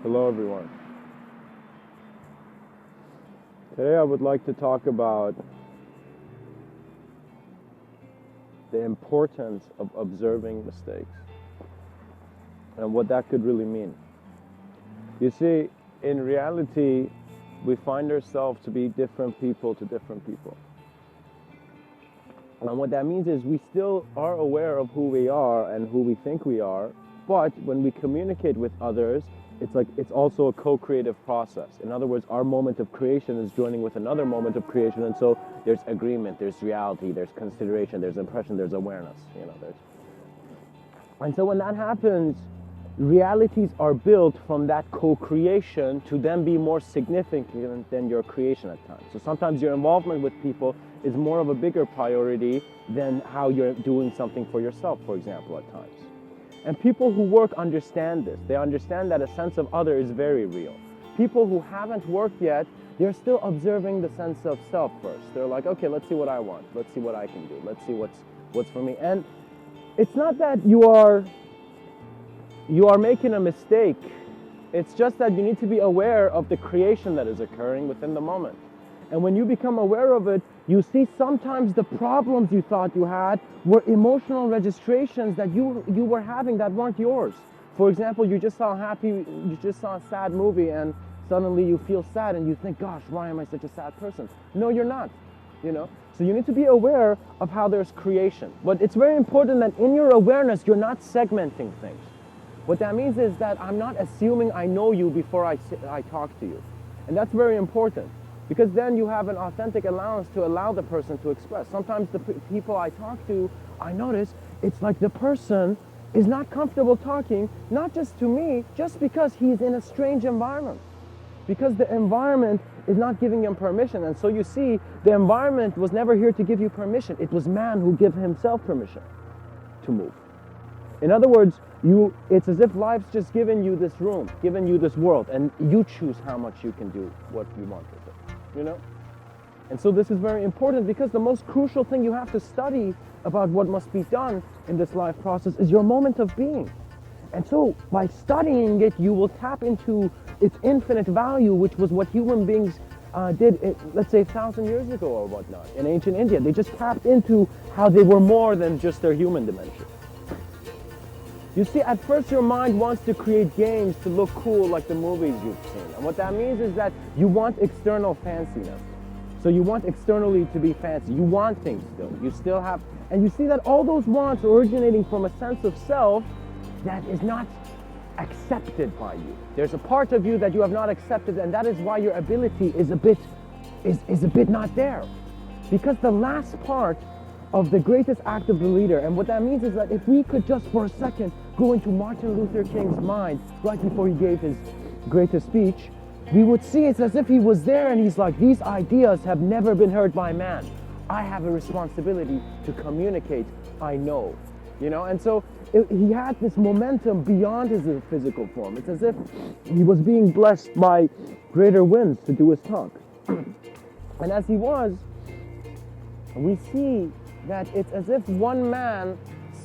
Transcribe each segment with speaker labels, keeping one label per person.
Speaker 1: Hello everyone. Today I would like to talk about the importance of observing mistakes and what that could really mean. You see, in reality, we find ourselves to be different people to different people. And what that means is we still are aware of who we are and who we think we are, but when we communicate with others, it's also a co-creative process. In other words, our moment of creation is joining with another moment of creation, and so there's agreement, there's reality, there's consideration, there's impression, there's awareness. And so when that happens, realities are built from that co-creation to then be more significant than your creation at times. So sometimes your involvement with people is more of a bigger priority than how you're doing something for yourself, for example, at times. And people who work understand this. They understand that a sense of other is very real. People who haven't worked yet, they're still observing the sense of self first. They're like, okay, let's see what I want. Let's see what I can do. Let's see what's for me. And it's not that you are making a mistake. It's just that you need to be aware of the creation that is occurring within the moment. And when you become aware of it, you see sometimes the problems you thought you had were emotional registrations that you were having that weren't yours. For example, you just saw a sad movie and suddenly you feel sad and you think, gosh, why am I such a sad person? No, you're not, So you need to be aware of how there's creation. But it's very important that in your awareness, you're not segmenting things. What that means is that I'm not assuming I know you before I talk to you. And that's very important. Because then you have an authentic allowance to allow the person to express. Sometimes the people I talk to, I notice it's like the person is not comfortable talking, not just to me, just because he's in a strange environment. Because the environment is not giving him permission. And so you see, the environment was never here to give you permission. It was man who gave himself permission to move. In other words, it's as if life's just given you this room, given you this world, and you choose how much you can do what you want with it. And so this is very important because the most crucial thing you have to study about what must be done in this life process is your moment of being. And so by studying it, you will tap into its infinite value, which was what human beings did, let's say 1,000 years ago or whatnot in ancient India. They just tapped into how they were more than just their human dimension. You see, at first your mind wants to create games to look cool like the movies you've seen. And what that means is that you want external fanciness. So you want externally to be fancy. You want things still. You still have, and you see that all those wants are originating from a sense of self that is not accepted by you. There's a part of you that you have not accepted, and that is why your ability is a bit not there. Because the last part of the greatest act of the leader, and what that means is that if we could just for a second go into Martin Luther King's mind right before he gave his greatest speech, we would see it's as if he was there and he's like, these ideas have never been heard by man. I have a responsibility to communicate, I know. And so he had this momentum beyond his physical form. It's as if he was being blessed by greater winds to do his talk. And as he was, we see that it's as if one man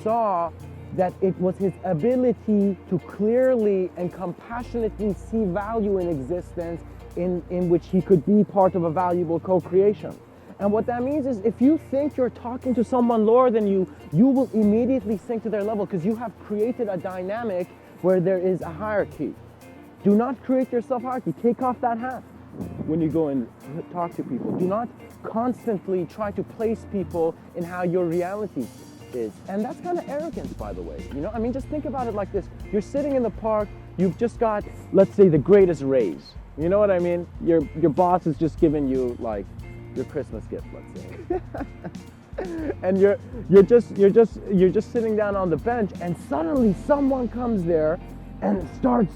Speaker 1: saw that it was his ability to clearly and compassionately see value in existence in which he could be part of a valuable co-creation. And what that means is if you think you're talking to someone lower than you, you will immediately sink to their level because you have created a dynamic where there is a hierarchy. Do not create yourself hierarchy. Take off that hat when you go and talk to people. Do not constantly try to place people in how your reality is. And that's kind of arrogance, by the way. Just think about it like this. You're sitting in the park, you've just got, let's say, the greatest raise. You know what I mean? Your boss has just given you like your Christmas gift, let's say. And you're just sitting down on the bench, and suddenly someone comes there and starts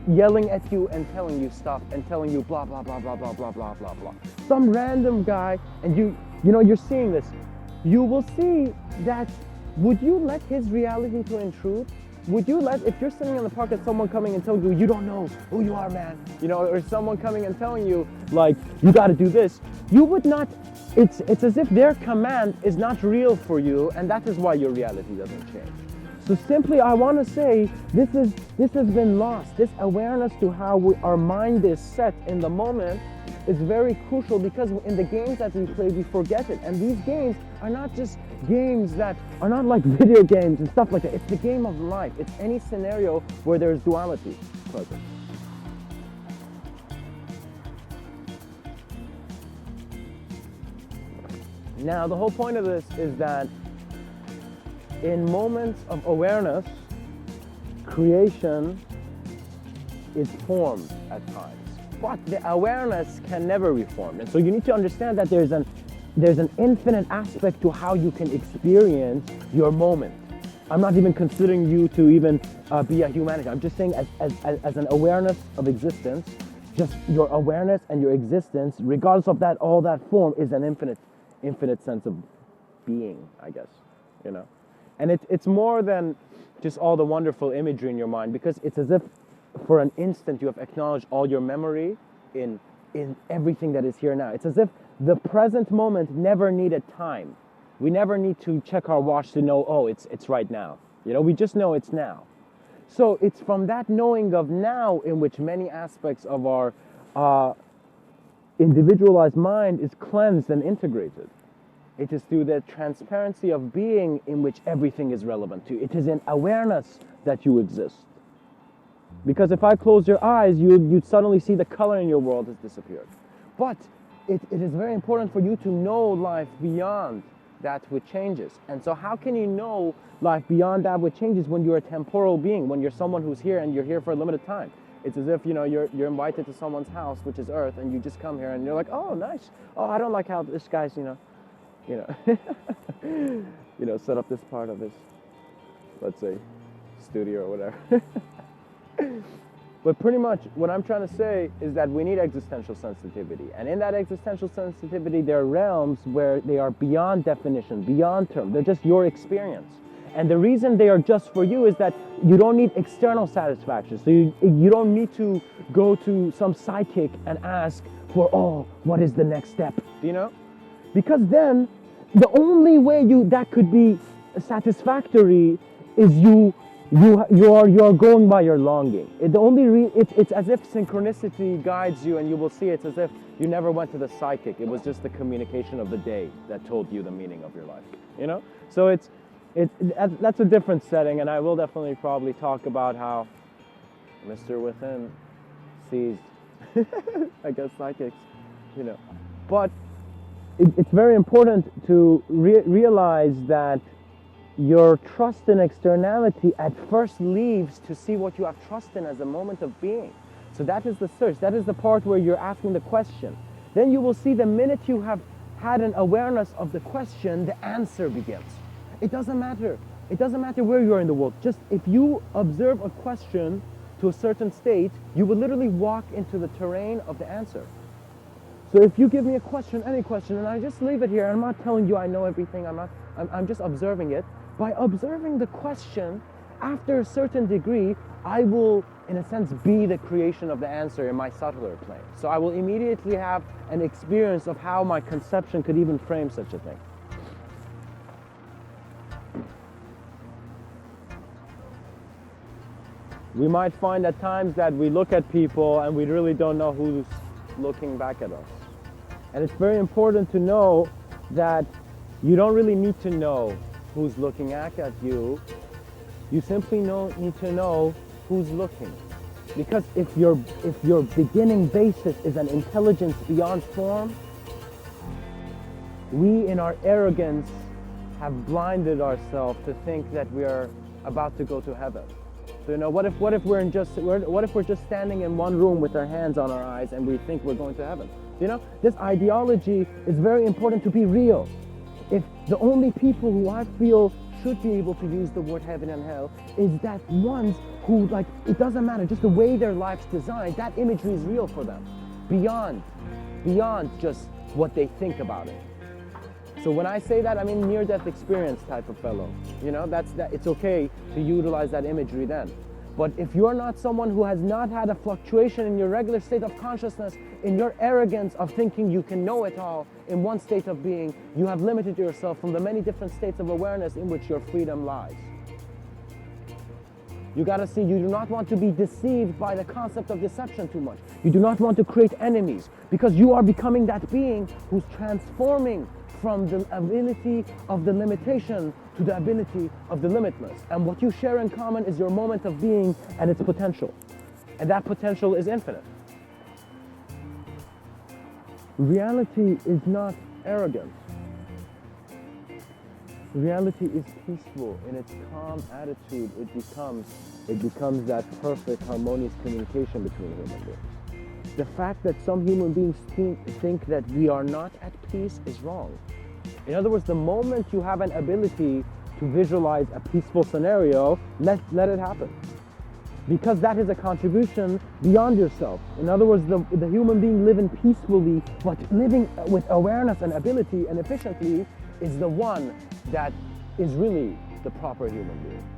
Speaker 1: yelling at you and telling you stuff and telling you blah blah blah blah blah blah blah blah blah. Some random guy, and you're seeing this. You will see that, would you let his reality to intrude? Would you let, if you're sitting in the park and someone coming and telling you, you don't know who you are, man, or someone coming and telling you, like, you got to do this, you would not, it's as if their command is not real for you, and that is why your reality doesn't change. So simply, I want to say this has been lost. This awareness to how our mind is set in the moment is very crucial, because in the games that we play, we forget it. And these games are not just games that are not like video games and stuff like that. It's the game of life. It's any scenario where there's duality present. Now, the whole point of this is that in moments of awareness, creation is formed at times. But the awareness can never be formed. And so you need to understand that there's an infinite aspect to how you can experience your moment. I'm not even considering you to even be a humanity. I'm just saying as an awareness of existence, just your awareness and your existence, regardless of that, all that form is an infinite sense of being, I guess, you know. And it's more than just all the wonderful imagery in your mind, because it's as if for an instant you have acknowledged all your memory in everything that is here now. It's as if the present moment never needed time. We never need to check our watch to know, oh, it's right now. You know, we just know it's now. So it's from that knowing of now in which many aspects of our individualized mind is cleansed and integrated. It is through the transparency of being in which everything is relevant to. It is in awareness that you exist. Because if I close your eyes, you'd suddenly see the color in your world has disappeared. But it is very important for you to know life beyond that which changes. And so how can you know life beyond that which changes when you're a temporal being, when you're someone who's here and you're here for a limited time? It's as if, you know, you're invited to someone's house, which is Earth, and you just come here and you're like, oh, nice. Oh, I don't like how this guy's, set up this part of his, let's say, studio or whatever. But pretty much what I'm trying to say is that we need existential sensitivity. And in that existential sensitivity, there are realms where they are beyond definition, beyond term. They're just your experience. And the reason they are just for you is that you don't need external satisfaction. So you don't need to go to some psychic and ask for, oh, what is the next step? You know? Because then the only way that could be satisfactory is you are going by your longing. It's as if synchronicity guides you, and you will see it's as if you never went to the psychic. It was just the communication of the day that told you the meaning of your life. You know? So that's a different setting, and I will definitely probably talk about how Mr.Within sees, I guess, psychics, you know. But it's very important to realize that your trust in externality at first leaves to see what you have trust in as a moment of being. So that is the search. That is the part where you're asking the question. Then you will see the minute you have had an awareness of the question, the answer begins. It doesn't matter. It doesn't matter where you are in the world. Just if you observe a question to a certain state, you will literally walk into the terrain of the answer. So if you give me a question, any question, and I just leave it here, I'm not telling you I know everything, I'm just observing it. By observing the question, after a certain degree, I will, in a sense, be the creation of the answer in my subtler plane. So I will immediately have an experience of how my conception could even frame such a thing. We might find at times that we look at people and we really don't know who's looking back at us. And it's very important to know that you don't really need to know who's looking at you. You simply need to know who's looking. Because if your beginning basis is an intelligence beyond form, we in our arrogance have blinded ourselves to think that we are about to go to heaven. So, you know, what if we're just standing in one room with our hands on our eyes and we think we're going to heaven? You know, this ideology is very important to be real. If the only people who I feel should be able to use the word heaven and hell is that ones who, like, it doesn't matter, just the way their life's designed, that imagery is real for them. Beyond just what they think about it. So when I say that, I mean near-death experience type of fellow. You know, it's okay to utilize that imagery then. But if you're not someone who has not had a fluctuation in your regular state of consciousness, in your arrogance of thinking you can know it all in one state of being, you have limited yourself from the many different states of awareness in which your freedom lies. You got to see, you do not want to be deceived by the concept of deception too much. You do not want to create enemies, because you are becoming that being who's transforming from the ability of the limitation to the ability of the limitless. And what you share in common is your moment of being and its potential. And that potential is infinite. Reality is not arrogant. Reality is peaceful. In its calm attitude, it becomes that perfect, harmonious communication between human beings. The fact that some human beings think that we are not at peace is wrong. In other words, the moment you have an ability to visualize a peaceful scenario, let it happen. Because that is a contribution beyond yourself. In other words, the human being living peacefully, but living with awareness and ability and efficiently is the one that is really the proper human being.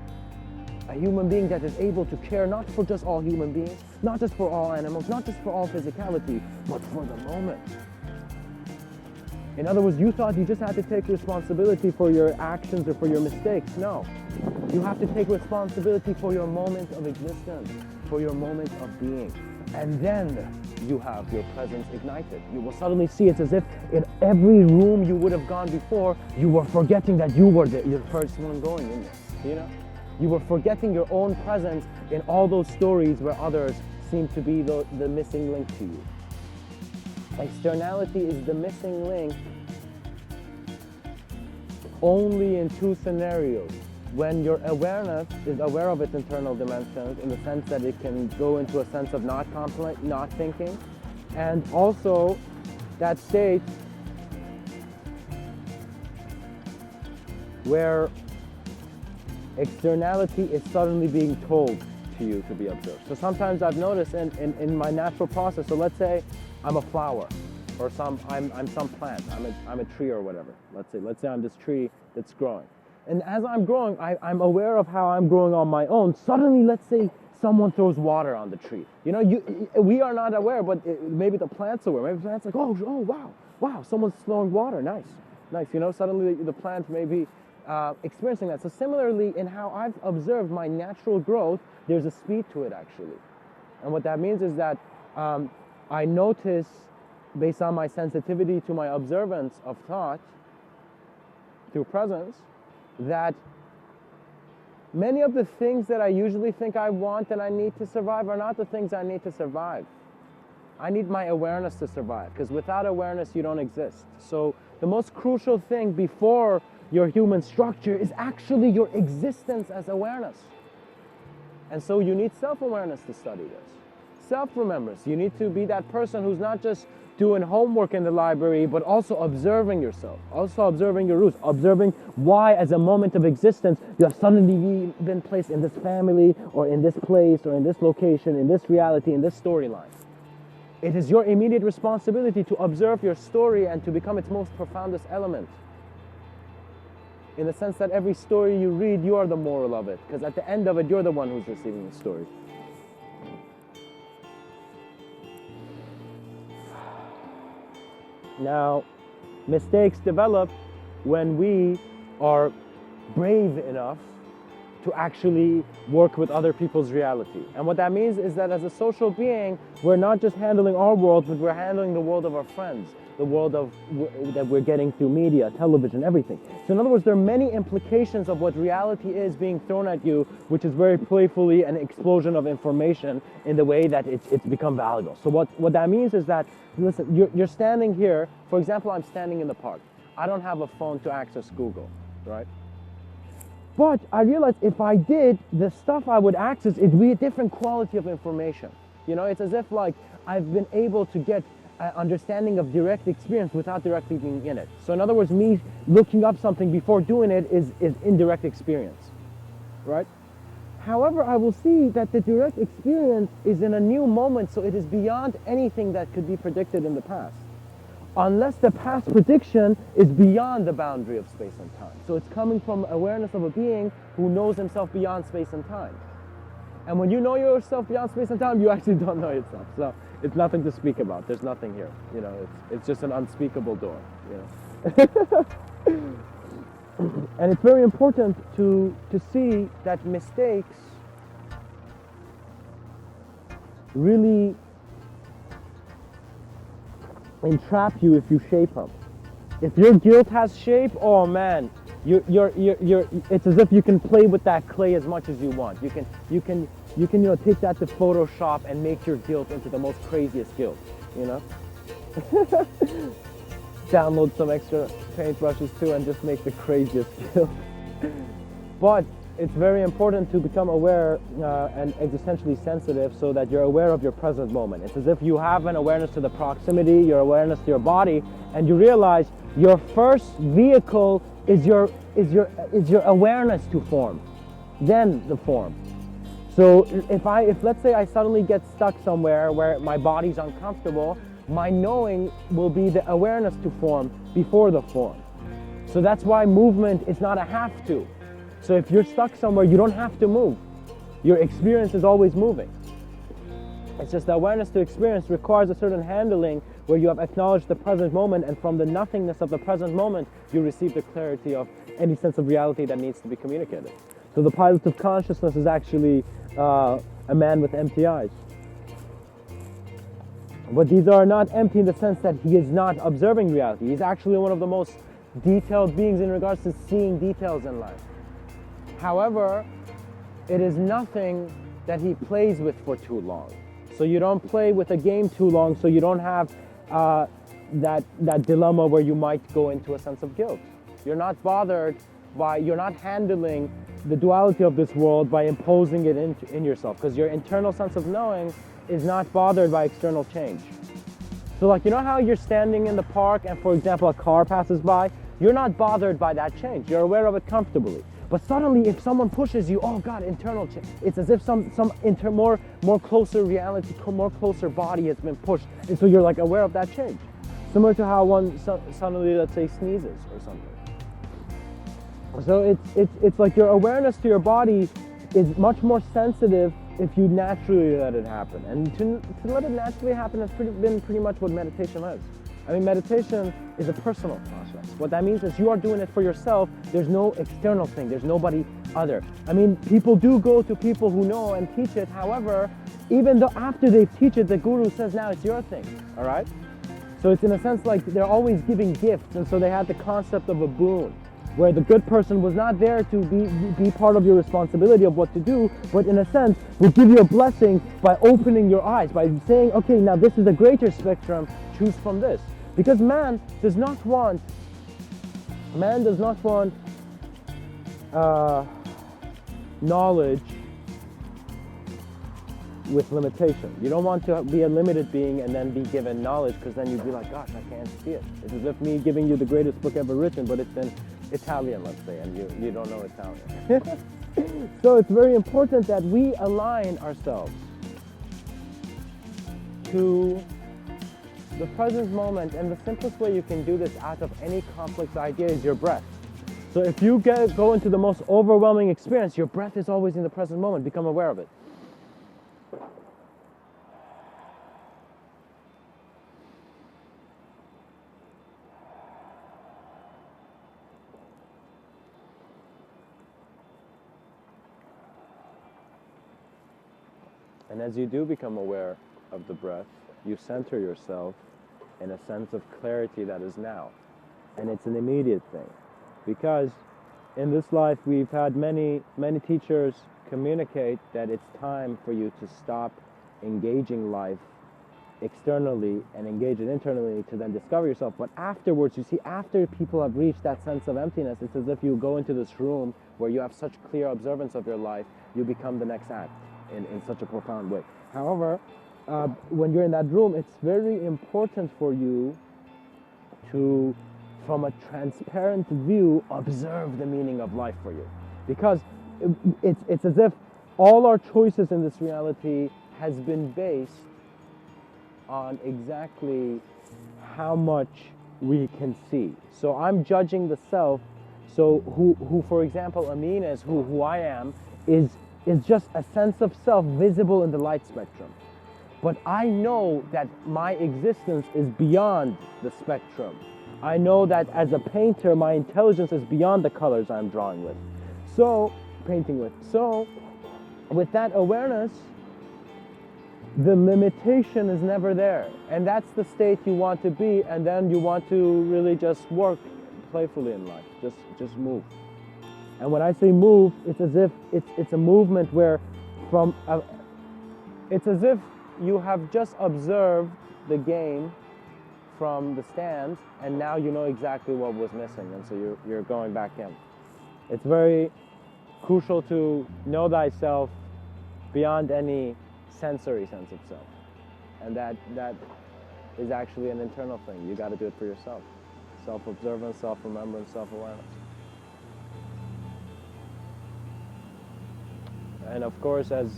Speaker 1: A human being that is able to care not for just all human beings, not just for all animals, not just for all physicality, but for the moment. In other words, you thought you just had to take responsibility for your actions or for your mistakes. No. You have to take responsibility for your moment of existence, for your moment of being. And then you have your presence ignited. You will suddenly see it's as if in every room you would have gone before, you were forgetting that you were the first one going in there, you know? You were forgetting your own presence in all those stories where others seem to be the missing link to you. Externality is the missing link only in two scenarios. When your awareness is aware of its internal dimensions, in the sense that it can go into a sense of not thinking, and also that state where externality is suddenly being told to you to be observed. So sometimes I've noticed in my natural process, so let's say I'm a flower, or I'm some plant, I'm a tree or whatever. Let's say I'm this tree that's growing. And as I'm growing, I'm aware of how I'm growing on my own. Suddenly, let's say someone throws water on the tree. You know, we are not aware, but maybe the plant's aware. Maybe the plant's like, oh, wow, someone's throwing water, nice. You know, suddenly the plant may be experiencing that. So similarly, in how I've observed my natural growth, there's a speed to it actually. And what that means is that I notice, based on my sensitivity to my observance of thought through presence, that many of the things that I usually think I want and I need to survive are not the things I need to survive. I need my awareness to survive, because without awareness you don't exist. So the most crucial thing before your human structure is actually your existence as awareness. And so you need self-awareness to study this. Self-remembrance. You need to be that person who's not just doing homework in the library, but also observing yourself, also observing your roots, observing why as a moment of existence you have suddenly been placed in this family or in this place or in this location, in this reality, in this storyline. It is your immediate responsibility to observe your story and to become its most profoundest element. In the sense that every story you read, you are the moral of it, because at the end of it, you're the one who's receiving the story. Now, mistakes develop when we are brave enough to actually work with other people's reality. And what that means is that as a social being, we're not just handling our world, but we're handling the world of our friends, the world that we're getting through media, television, everything. So in other words, there are many implications of what reality is being thrown at you, which is very playfully an explosion of information in the way that it's become valuable. So what that means is that, listen, you're standing here, for example, I'm standing in the park. I don't have a phone to access Google, right? But I realized if I did, the stuff I would access, it'd be a different quality of information. You know, it's as if like I've been able to get an understanding of direct experience without directly being in it. So in other words, me looking up something before doing it is indirect experience, right? However, I will see that the direct experience is in a new moment, so it is beyond anything that could be predicted in the past. Unless the past prediction is beyond the boundary of space and time. So it's coming from awareness of a being who knows himself beyond space and time. And when you know yourself beyond space and time, you actually don't know yourself. So it's nothing to speak about. There's nothing here. You know, it's just an unspeakable door. You know. And it's very important to see that mistakes really entrap you if you shape them. If your guilt has shape, oh man, it's as if you can play with that clay as much as you want. You can take that to Photoshop and make your guilt into the most craziest guilt, Download some extra paintbrushes too and just make the craziest guilt. But it's very important to become aware and existentially sensitive so that you're aware of your present moment. It's as if you have an awareness to the proximity, your awareness to your body, and you realize your first vehicle is your awareness to form, then the form. So if let's say I suddenly get stuck somewhere where my body's uncomfortable, my knowing will be the awareness to form before the form. So that's why movement is not a have to. So if you're stuck somewhere, you don't have to move. Your experience is always moving. It's just the awareness to experience requires a certain handling where you have acknowledged the present moment, and from the nothingness of the present moment, you receive the clarity of any sense of reality that needs to be communicated. So the pilot of consciousness is actually a man with empty eyes. But these are not empty in the sense that he is not observing reality. He's actually one of the most detailed beings in regards to seeing details in life. However, it is nothing that he plays with for too long. So you don't play with a game too long, so you don't have that dilemma where you might go into a sense of guilt. You're not handling the duality of this world by imposing it in yourself, because your internal sense of knowing is not bothered by external change. So like, how you're standing in the park and, for example, a car passes by, you're not bothered by that change. You're aware of it comfortably. But suddenly, if someone pushes you, oh God, internal change. It's as if some more closer reality, more closer body has been pushed, and so you're like aware of that change. Similar to how one suddenly, let's say, sneezes or something. So it's like your awareness to your body is much more sensitive if you naturally let it happen. And to let it naturally happen has been pretty much what meditation is. I mean, meditation is a personal process. What that means is you are doing it for yourself. There's no external thing. There's nobody other. I mean, people do go to people who know and teach it. However, even though after they teach it, the guru says, now it's your thing, all right? So it's in a sense like they're always giving gifts. And so they had the concept of a boon, where the good person was not there to be part of your responsibility of what to do, but in a sense will give you a blessing by opening your eyes, by saying, okay, now this is a greater spectrum, choose from this. Because man does not want knowledge with limitation. You don't want to be a limited being and then be given knowledge, because then you'd be like, gosh, I can't see it. It's as if me giving you the greatest book ever written, but it's in Italian, let's say, and you don't know Italian. So it's very important that we align ourselves to the present moment, and the simplest way you can do this out of any complex idea is your breath. So if you go into the most overwhelming experience, your breath is always in the present moment. Become aware of it. And as you do become aware of the breath, you center yourself in a sense of clarity that is now. And it's an immediate thing. Because in this life, we've had many teachers communicate that it's time for you to stop engaging life externally and engage it internally to then discover yourself. But afterwards, you see, after people have reached that sense of emptiness, it's as if you go into this room where you have such clear observance of your life, you become the next act in such a profound way. However, when you're in that room, it's very important for you to, from a transparent view, observe the meaning of life for you. Because it's as if all our choices in this reality has been based on exactly how much we can see. So I'm judging the self. So who for example, Amin is, who I am, is just a sense of self visible in the light spectrum. But I know that my existence is beyond the spectrum. I know that as a painter, my intelligence is beyond the colors I'm drawing with. So, painting with. So, with that awareness, the limitation is never there. And that's the state you want to be, and then you want to really just work playfully in life. Just move. And when I say move, it's as if it's a movement where it's as if you have just observed the game from the stands, and now you know exactly what was missing, and so you're going back in. It's very crucial to know thyself beyond any sensory sense of self, and that is actually an internal thing. You got to do it for yourself. Self-observance, self-remembrance, self-awareness. And of course, as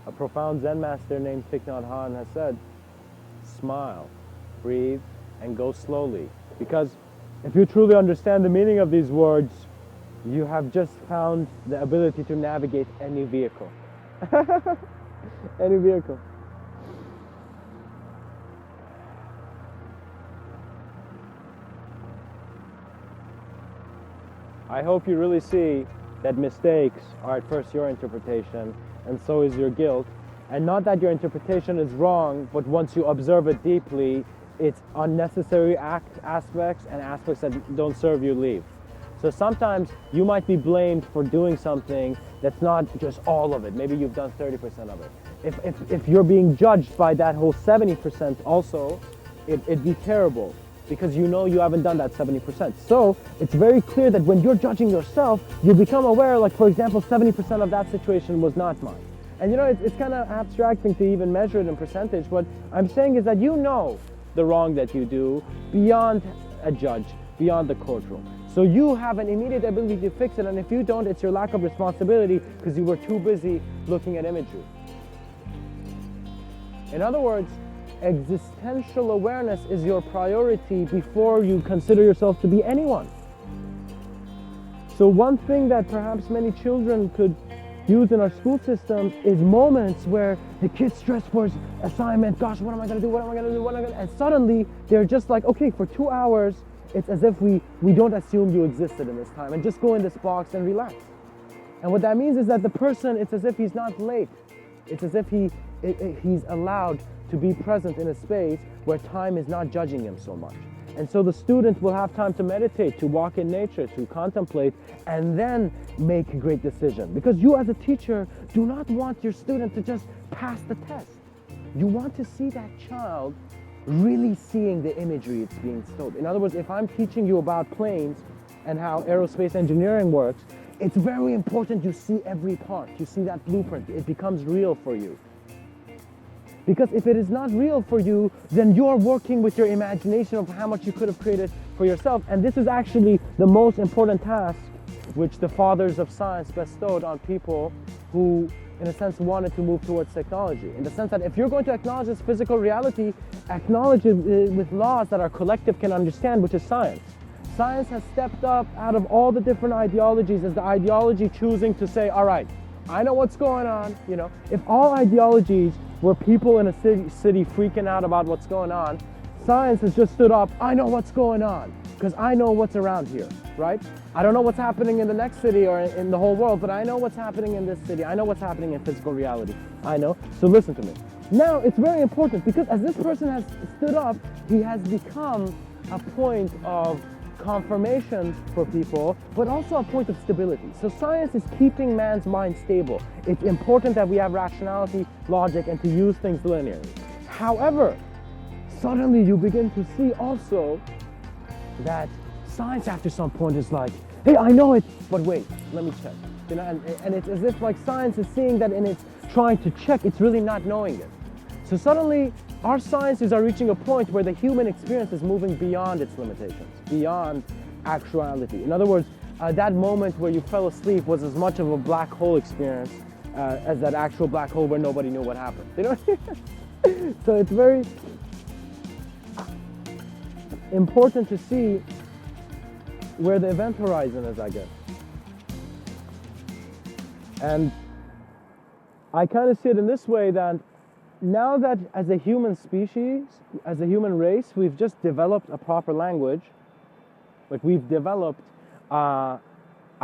Speaker 1: a profound Zen master named Thich Nhat Hanh has said, smile, breathe, and go slowly. Because if you truly understand the meaning of these words, you have just found the ability to navigate any vehicle. Any vehicle. I hope you really see that mistakes are at first your interpretation, and so is your guilt. And not that your interpretation is wrong, but once you observe it deeply, it's unnecessary aspects and aspects that don't serve you leave. So sometimes you might be blamed for doing something that's not just all of it. Maybe you've done 30% of it. If you're being judged by that whole 70% also, it'd be terrible, because you know you haven't done that 70%. So it's very clear that when you're judging yourself, you become aware, like for example, 70% of that situation was not mine. And you know, it's kind of abstracting to even measure it in percentage. What I'm saying is that you know the wrong that you do beyond a judge, beyond the courtroom. So you have an immediate ability to fix it, and if you don't, it's your lack of responsibility because you were too busy looking at imagery. In other words, existential awareness is your priority before you consider yourself to be anyone. So one thing that perhaps many children could use in our school systems is moments where the kids stress for assignment, gosh, what am I going to do, what am I going to do, what am I going to do? And suddenly they're just like, okay, for 2 hours, it's as if we don't assume you existed in this time, and just go in this box and relax. And what that means is that the person, it's as if he's not late. It's as if he's allowed to be present in a space where time is not judging him so much. And so the student will have time to meditate, to walk in nature, to contemplate, and then make a great decision. Because you as a teacher do not want your student to just pass the test. You want to see that child really seeing the imagery it's being told. In other words, if I'm teaching you about planes and how aerospace engineering works, it's very important you see every part. You see that blueprint. It becomes real for you. Because if it is not real for you, then you're working with your imagination of how much you could have created for yourself. And this is actually the most important task which the fathers of science bestowed on people who, in a sense, wanted to move towards technology. In the sense that if you're going to acknowledge this physical reality, acknowledge it with laws that our collective can understand, which is science. Science has stepped up out of all the different ideologies as the ideology choosing to say, all right, I know what's going on. You know, if all ideologies were people in a city freaking out about what's going on, science has just stood up, I know what's going on, because I know what's around here, right? I don't know what's happening in the next city or in the whole world, but I know what's happening in this city. I know what's happening in physical reality. I know, so listen to me. Now, it's very important, because as this person has stood up, he has become a point of confirmation for people, but also a point of stability. So science is keeping man's mind stable. It's important that we have rationality, logic, and to use things linearly. However, suddenly you begin to see also that science after some point is like, hey, I know it, but wait, let me check. You know, and it's as if like science is seeing that and it's trying to check, it's really not knowing it. So suddenly, our sciences are reaching a point where the human experience is moving beyond its limitations, beyond actuality. In other words, that moment where you fell asleep was as much of a black hole experience as that actual black hole where nobody knew what happened. You know? So it's very important to see where the event horizon is, I guess. And I kind of see it in this way, that now that as a human species, as a human race, we've just developed a proper language, like we've developed a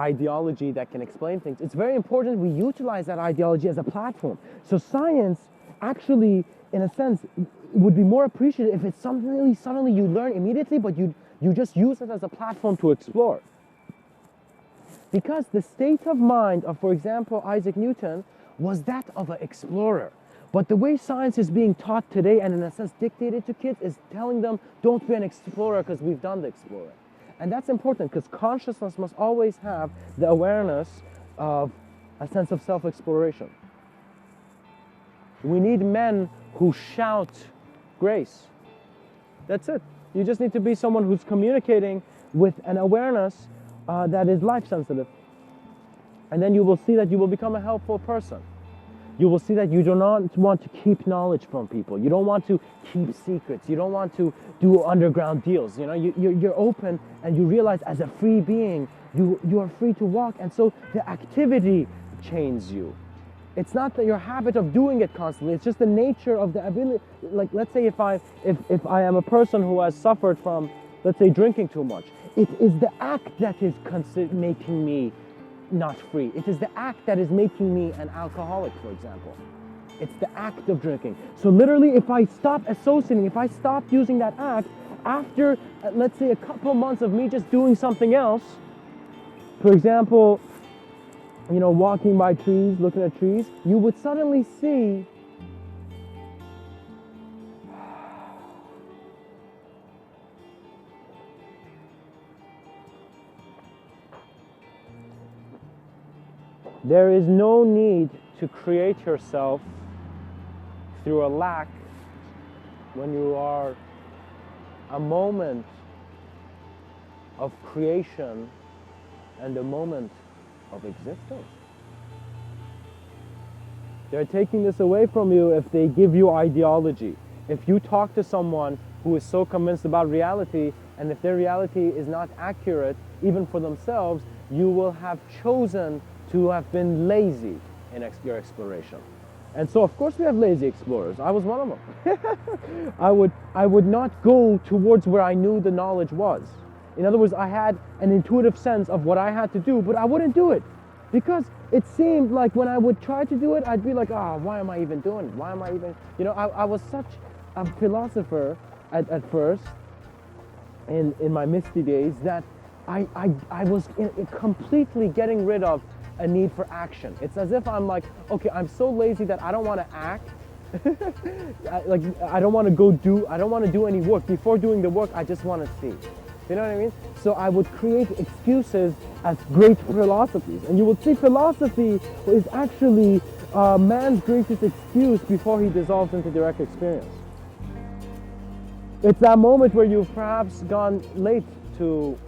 Speaker 1: ideology that can explain things. It's very important we utilize that ideology as a platform. So science actually, in a sense, would be more appreciated if it's something really suddenly you learn immediately, but you just use it as a platform to explore. Because the state of mind of, for example, Isaac Newton was that of an explorer. But the way science is being taught today and in a sense dictated to kids is telling them, don't be an explorer because we've done the explorer. And that's important because consciousness must always have the awareness of a sense of self-exploration. We need men who shout grace. That's it. You just need to be someone who's communicating with an awareness that is life sensitive. And then you will see that you will become a helpful person. You will see that you do not want to keep knowledge from people. You don't want to keep secrets. You don't want to do underground deals. You know, you're open and you realize as a free being, you are free to walk. And so the activity changes you. It's not that your habit of doing it constantly. It's just the nature of the ability. Like, let's say if I am a person who has suffered from, let's say, drinking too much, it is the act that is making me not free. It is the act that is making me an alcoholic, for example. It's the act of drinking. So literally, if I stop associating, if I stop using that act, after, let's say, a couple months of me just doing something else, for example, you know, walking by trees, looking at trees, you would suddenly see there is no need to create yourself through a lack when you are a moment of creation and a moment of existence. They're taking this away from you if they give you ideology. If you talk to someone who is so convinced about reality, and if their reality is not accurate, even for themselves, you will have chosen to have been lazy in your exploration. And so of course we have lazy explorers. I was one of them. I would not go towards where I knew the knowledge was. In other words, I had an intuitive sense of what I had to do, but I wouldn't do it. Because it seemed like when I would try to do it, I'd be like, why am I even doing it? Why am I even, you know, I was such a philosopher at first, in my misty days, that I was completely getting rid of a need for action. It's as if I'm like, okay, I'm so lazy that I don't want to act. I don't want to do any work. Before doing the work, I just want to see. You know what I mean? So I would create excuses as great philosophies. And you would see philosophy is actually man's greatest excuse before he dissolves into direct experience. It's that moment where you've perhaps gone late to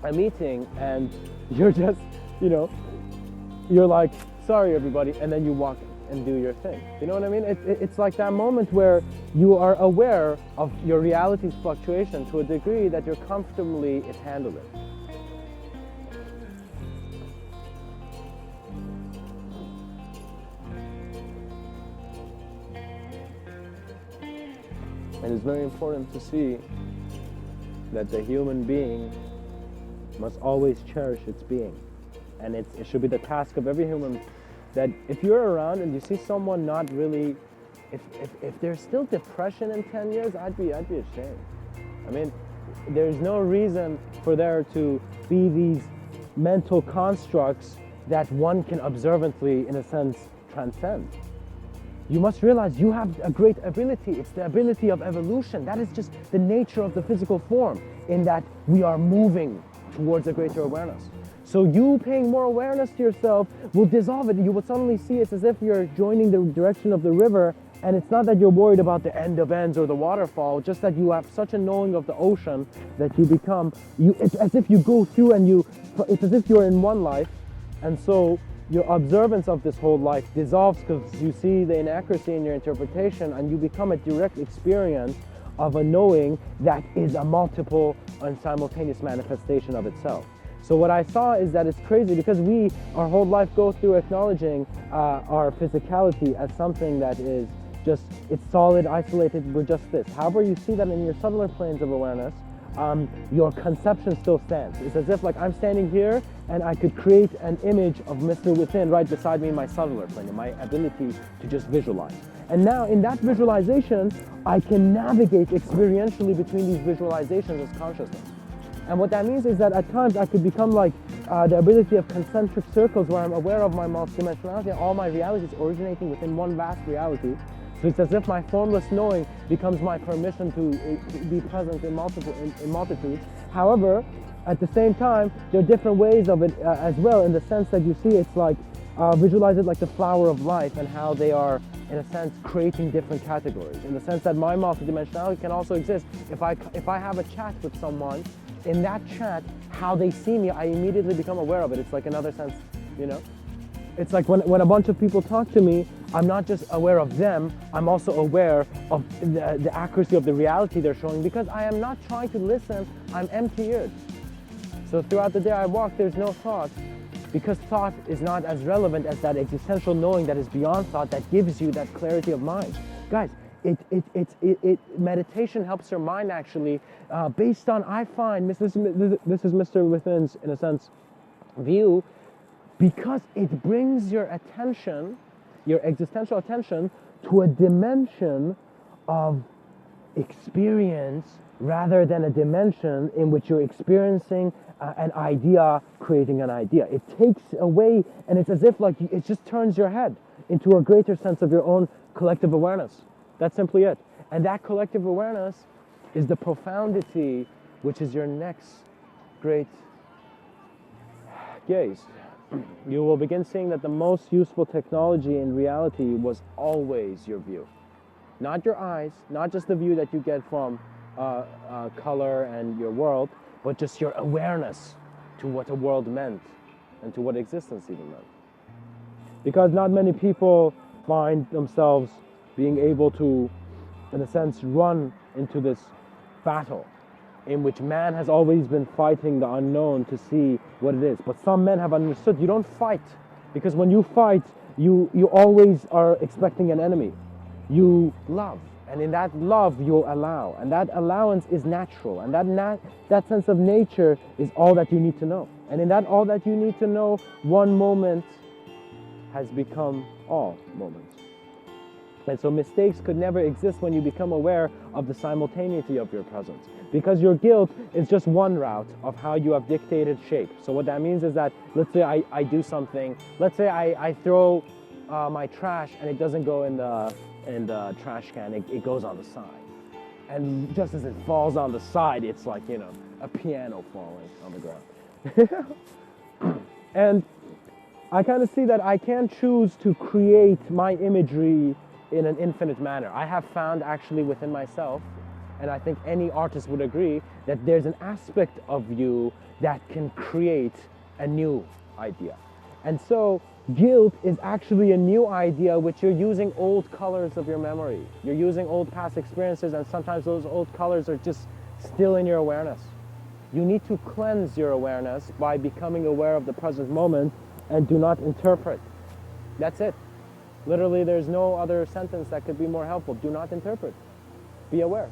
Speaker 1: a meeting and you're just, you know, you're like, sorry everybody, and then you walk and do your thing. You know what I mean? It's like that moment where you are aware of your reality's fluctuation to a degree that you're comfortably handling it. And it's very important to see that the human being must always cherish its being. And it should be the task of every human that if you're around and you see someone not really, if there's still depression in 10 years, I'd be ashamed. I mean, there's no reason for there to be these mental constructs that one can observantly, in a sense, transcend. You must realize you have a great ability. It's the ability of evolution. That is just the nature of the physical form, in that we are moving towards a greater awareness. So you paying more awareness to yourself will dissolve it. You will suddenly see it's as if you're joining the direction of the river, and it's not that you're worried about the end of ends or the waterfall, just that you have such a knowing of the ocean that you become, it's as if you go through and it's as if you're in one life, and so your observance of this whole life dissolves because you see the inaccuracy in your interpretation, and you become a direct experience of a knowing that is a multiple and simultaneous manifestation of itself. So what I saw is that it's crazy because our whole life go through acknowledging our physicality as something that is just, it's solid, isolated, we're just this. However, you see that in your subtler planes of awareness, your conception still stands. It's as if like I'm standing here and I could create an image of Mr. Within right beside me in my cellular plane, in my ability to just visualize. And now in that visualization, I can navigate experientially between these visualizations as consciousness. And what that means is that at times I could become like the ability of concentric circles where I'm aware of my multidimensionality and all my realities originating within one vast reality. So it's as if my formless knowing becomes my permission to be present in multitudes. However, at the same time, there are different ways of it as well, in the sense that you see it's like, visualize it like the flower of life and how they are, in a sense, creating different categories. In the sense that my multidimensionality can also exist. If I have a chat with someone, in that chat, how they see me, I immediately become aware of it. It's like another sense, you know? It's like when a bunch of people talk to me, I'm not just aware of them, I'm also aware of the accuracy of the reality they're showing, because I am not trying to listen, I'm empty-eared. So throughout the day I walk, there's no thought, because thought is not as relevant as that existential knowing that is beyond thought, that gives you that clarity of mind. Guys, meditation helps your mind actually, based on, I find, this is Mr. Within's, in a sense, view, because it brings your attention, your existential attention, to a dimension of experience rather than a dimension in which you're experiencing an idea, creating an idea. It takes away, and it's as if like it just turns your head into a greater sense of your own collective awareness. That's simply it. And that collective awareness is the profundity, which is your next great gaze. You will begin seeing that the most useful technology in reality was always your view. Not your eyes, not just the view that you get from color and your world, but just your awareness to what a world meant and to what existence even meant. Because not many people find themselves being able to, in a sense, run into this battle in which man has always been fighting the unknown to see what it is. But some men have understood you don't fight, because when you fight, you always are expecting an enemy. You love, and in that love you'll allow, and that allowance is natural, and that sense of nature is all that you need to know. And in that all that you need to know, one moment has become all moments. And so mistakes could never exist when you become aware of the simultaneity of your presence. Because your guilt is just one route of how you have dictated shape. So what that means is that, let's say I do something, let's say I throw my trash and it doesn't go in the trash can, it goes on the side. And just as it falls on the side, it's like, you know, a piano falling on the ground. And I kind of see that I can choose to create my imagery in an infinite manner. I have found actually within myself, and I think any artist would agree, that there's an aspect of you that can create a new idea. And so guilt is actually a new idea which you're using old colors of your memory. You're using old past experiences, and sometimes those old colors are just still in your awareness. You need to cleanse your awareness by becoming aware of the present moment and do not interpret. That's it. Literally, there's no other sentence that could be more helpful. Do not interpret. Be aware.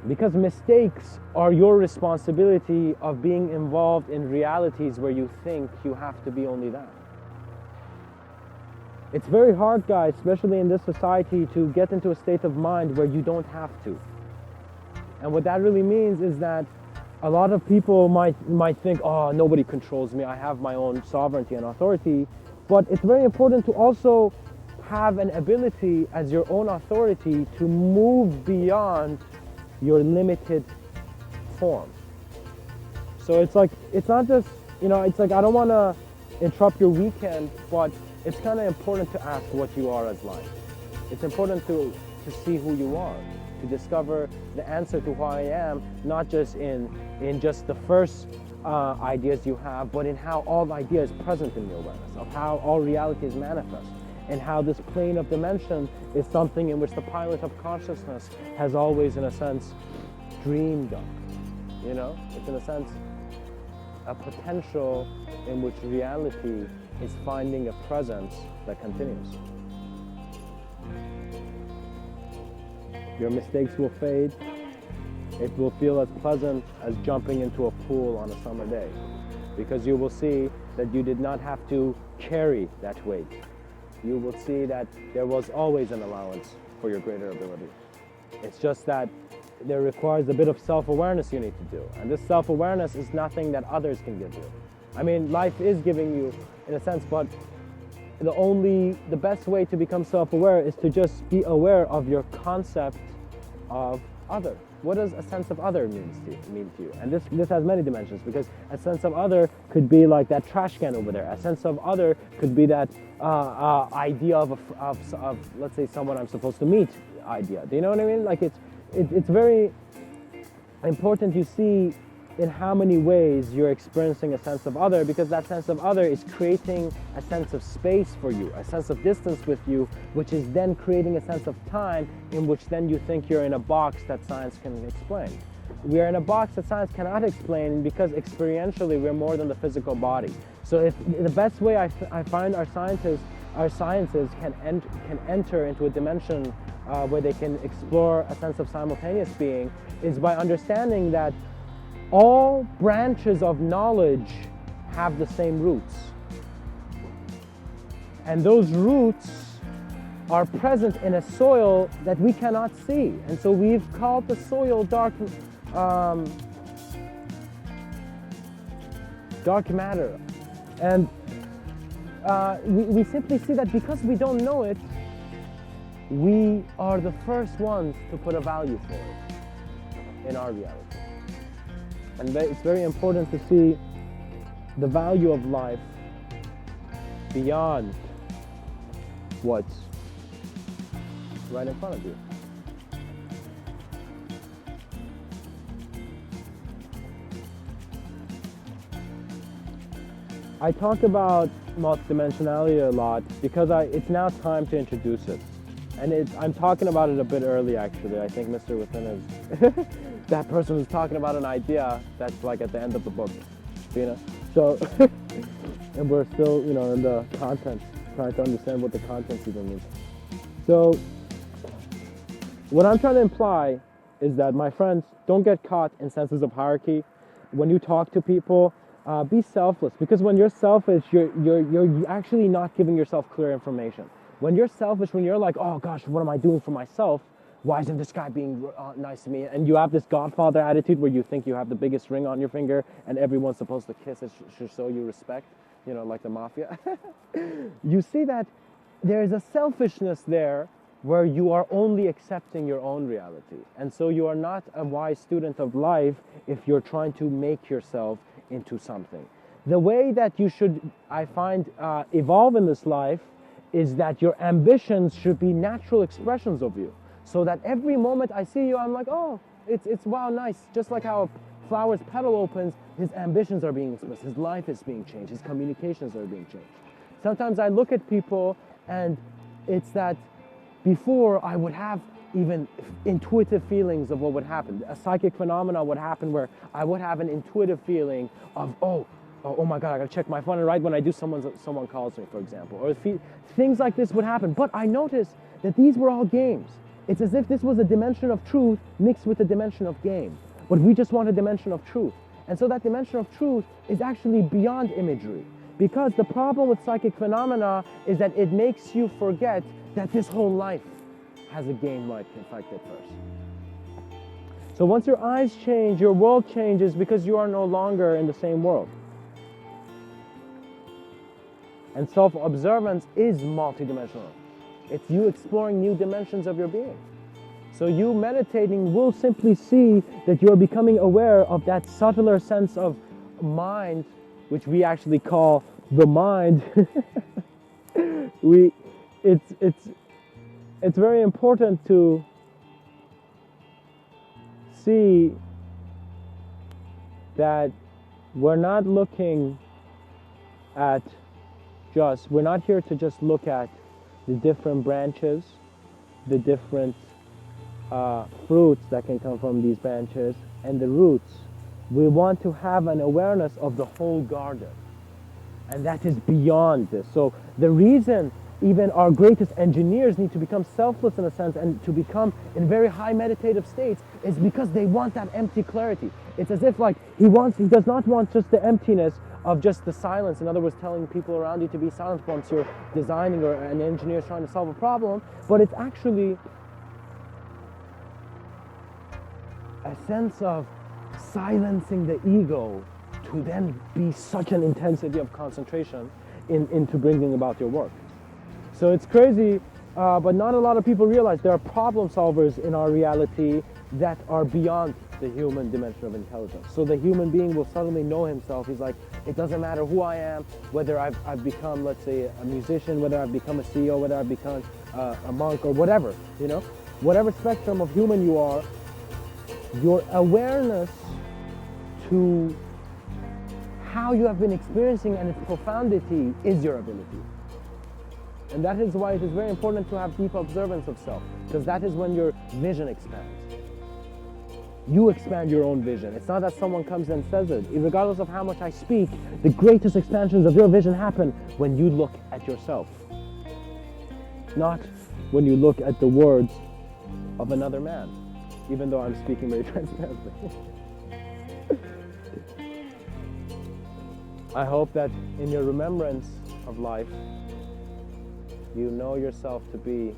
Speaker 1: Because mistakes are your responsibility of being involved in realities where you think you have to be only that. It's very hard, guys, especially in this society, to get into a state of mind where you don't have to. And what that really means is that a lot of people might think, oh, nobody controls me, I have my own sovereignty and authority. But it's very important to also have an ability as your own authority to move beyond your limited form. So it's like, it's not just, you know, it's like I don't want to interrupt your weekend, but it's kind of important to ask what you are as life. It's important to see who you are, to discover the answer to who I am, not just in just the first ideas you have, but in how all idea is present in your awareness, of how all reality is manifest, and how this plane of dimension is something in which the pilot of consciousness has always, in a sense, dreamed of. You know, it's in a sense a potential in which reality is finding a presence that continues. Your mistakes will fade, it will feel as pleasant as jumping into a pool on a summer day, because you will see that you did not have to carry that weight. You will see that there was always an allowance for your greater ability. It's just that there requires a bit of self-awareness you need to do. And this self-awareness is nothing that others can give you. I mean, life is giving you, in a sense, but the best way to become self-aware is to just be aware of your concept of other. What does a sense of other mean to you? And this has many dimensions, because a sense of other could be like that trash can over there. A sense of other could be that idea of let's say someone I'm supposed to meet idea. Do you know what I mean? Like it's very important you see in how many ways you're experiencing a sense of other, because that sense of other is creating a sense of space for you, a sense of distance with you, which is then creating a sense of time in which then you think you're in a box that science can explain. We are in a box that science cannot explain, because experientially we're more than the physical body. So if the best way I find our sciences can enter into a dimension where they can explore a sense of simultaneous being is by understanding that all branches of knowledge have the same roots. And those roots are present in a soil that we cannot see. And so we've called the soil dark matter. And we simply see that because we don't know it, we are the first ones to put a value for it in our reality. And it's very important to see the value of life beyond what's right in front of you. I talk about multidimensionality a lot because it's now time to introduce it. And I'm talking about it a bit early, actually. I think Mr.Within is that person is talking about an idea that's like at the end of the book, you know? So, and we're still, in the content, trying to understand what the content even means. So, what I'm trying to imply is that, my friends, don't get caught in senses of hierarchy. When you talk to people, be selfless, because when you're selfish, you're actually not giving yourself clear information. When you're selfish, when you're like, oh gosh, what am I doing for myself? Why isn't this guy being nice to me? And you have this Godfather attitude where you think you have the biggest ring on your finger and everyone's supposed to kiss it should show you respect, like the mafia. You see that there is a selfishness there where you are only accepting your own reality. And so you are not a wise student of life if you're trying to make yourself into something. The way that you should, I find, evolve in this life is that your ambitions should be natural expressions of you. So that every moment I see you, I'm like, oh, it's wow, nice. Just like how a flower's petal opens, his ambitions are being expressed, his life is being changed, his communications are being changed. Sometimes I look at people and it's that before I would have even intuitive feelings of what would happen. A psychic phenomena would happen where I would have an intuitive feeling of, oh my God, I gotta check my phone, and right when I do, someone calls me, for example. Or things like this would happen. But I noticed that these were all games. It's as if this was a dimension of truth mixed with a dimension of game. But we just want a dimension of truth. And so that dimension of truth is actually beyond imagery. Because the problem with psychic phenomena is that it makes you forget that this whole life has a game-like effect at first. So once your eyes change, your world changes because you are no longer in the same world. And self-observance is multidimensional. It's you exploring new dimensions of your being. So you meditating will simply see that you're becoming aware of that subtler sense of mind, which we actually call the mind. It's very important to see that we're not looking at we're not here to just look at the different branches, the different fruits that can come from these branches, and the roots. We want to have an awareness of the whole garden. And that is beyond this. So the reason even our greatest engineers need to become selfless in a sense and to become in very high meditative states is because they want that empty clarity. It's as if like he does not want just the emptiness of just the silence. In other words, telling people around you to be silent once you're designing or an engineer is trying to solve a problem, but it's actually a sense of silencing the ego to then be such an intensity of concentration into bringing about your work. So it's crazy, but not a lot of people realize there are problem solvers in our reality that are beyond the human dimension of intelligence. So the human being will suddenly know himself. He's like, it doesn't matter who I am, whether I've become, let's say, a musician, whether I've become a CEO, whether I've become a monk or whatever, you know, whatever spectrum of human you are, your awareness to how you have been experiencing and its profundity is your ability. And that is why it is very important to have deep observance of self, because that is when your vision expands. You expand your own vision. It's not that someone comes and says it. Regardless of how much I speak, the greatest expansions of your vision happen when you look at yourself, not when you look at the words of another man, even though I'm speaking very transparently. I hope that in your remembrance of life, you know yourself to be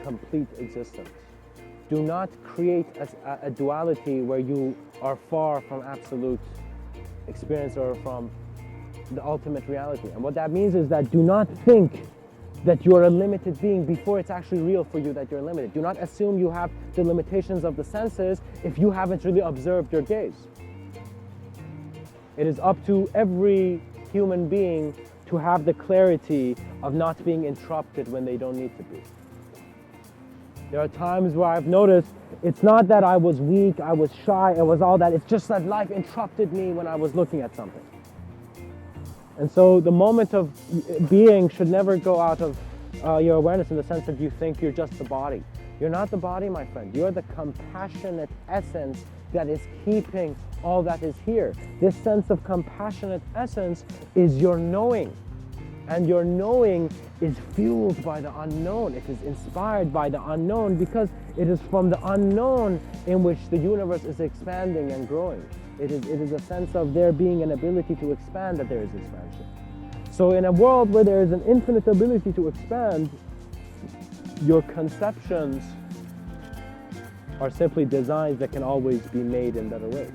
Speaker 1: complete existence. Do not create a duality where you are far from absolute experience or from the ultimate reality. And what that means is that do not think that you're a limited being before it's actually real for you that you're limited. Do not assume you have the limitations of the senses if you haven't really observed your gaze. It is up to every human being to have the clarity of not being interrupted when they don't need to be. There are times where I've noticed it's not that I was weak, I was shy, it was all that. It's just that life interrupted me when I was looking at something. And so the moment of being should never go out of your awareness in the sense that you think you're just the body. You're not the body, my friend. You're the compassionate essence that is keeping all that is here. This sense of compassionate essence is your knowing. And your knowing is fueled by the unknown. It is inspired by the unknown because it is from the unknown in which the universe is expanding and growing. It is a sense of there being an ability to expand that there is expansion. So in a world where there is an infinite ability to expand, your conceptions are simply designs that can always be made in better ways.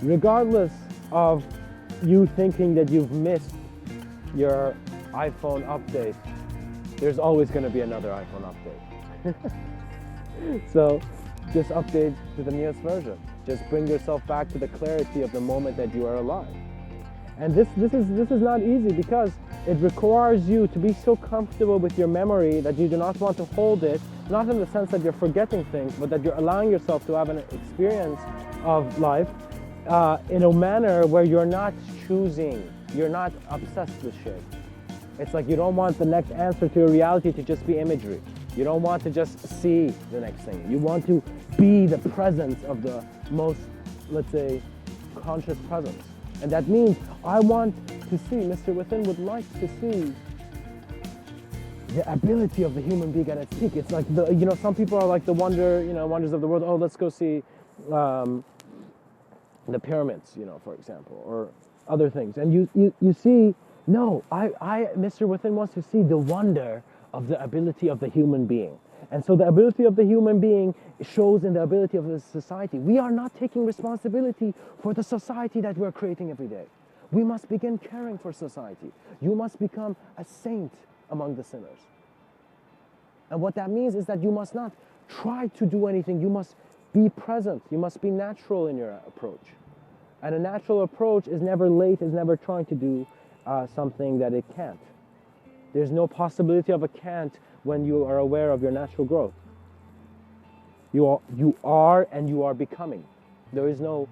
Speaker 1: Regardless of you thinking that you've missed your iPhone update, there's always going to be another iPhone update. So just update to the newest version. Just bring yourself back to the clarity of the moment that you are alive. And this is not easy because it requires you to be so comfortable with your memory that you do not want to hold it, not in the sense that you're forgetting things, but that you're allowing yourself to have an experience of life in a manner where you're not choosing, you're not obsessed with shit. It's like you don't want the next answer to your reality to just be imagery. You don't want to just see the next thing. You want to be the presence of the most, let's say, conscious presence. And that means I want to see, Mr. Within would like to see the ability of the human being at its peak. It's like, some people are like the wonders of the world. Oh, let's go see the pyramids, for example, or other things. And you see, no, Mr. Within wants to see the wonder of the ability of the human being. And so the ability of the human being shows in the ability of the society. We are not taking responsibility for the society that we're creating every day. We must begin caring for society. You must become a saint among the sinners. And what that means is that you must not try to do anything. You must be present. You must be natural in your approach. And a natural approach is never late, is never trying to do something that it can't. There's no possibility of a can't when you are aware of your natural growth. You are and you are becoming. There is no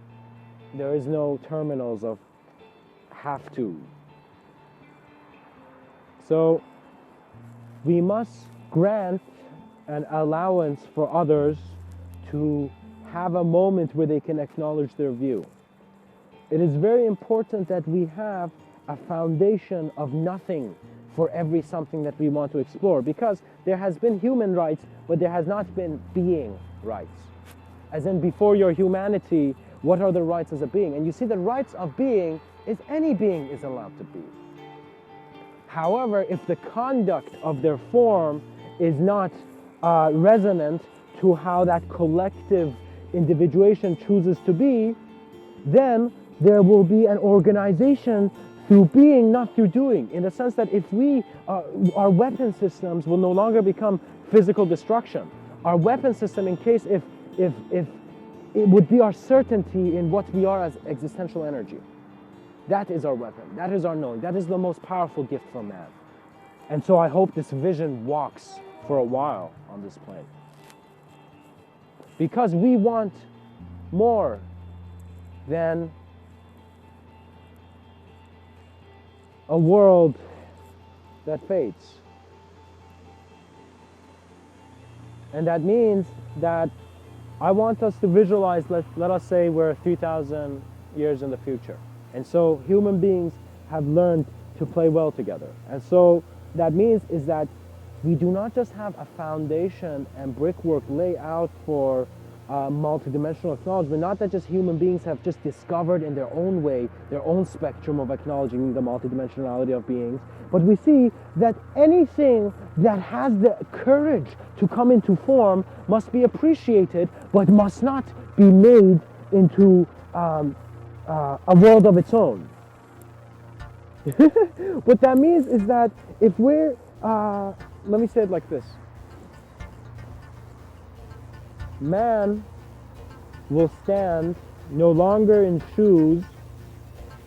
Speaker 1: terminals of have to. So we must grant an allowance for others to have a moment where they can acknowledge their view. It is very important that we have a foundation of nothing for every something that we want to explore, because there has been human rights, but there has not been being rights. As in, before your humanity, what are the rights as a being? And you see, the rights of being is any being is allowed to be. However, if the conduct of their form is not resonant to how that collective individuation chooses to be, then there will be an organization through being, not through doing. In the sense that if our weapon systems will no longer become physical destruction. Our weapon system, in case if it would be our certainty in what we are as existential energy. That is our weapon. That is our knowing. That is the most powerful gift from man. And so I hope this vision walks for a while on this plane. Because we want more than a world that fades. And that means that I want us to visualize, let us say we're 3,000 years in the future. And so human beings have learned to play well together. And so that means is that we do not just have a foundation and brickwork lay out for multidimensional acknowledgement, not that just human beings have just discovered in their own way, their own spectrum of acknowledging the multidimensionality of beings, but we see that anything that has the courage to come into form must be appreciated, but must not be made into a world of its own. What that means is that if we're, let me say it like this. Man will stand no longer in shoes,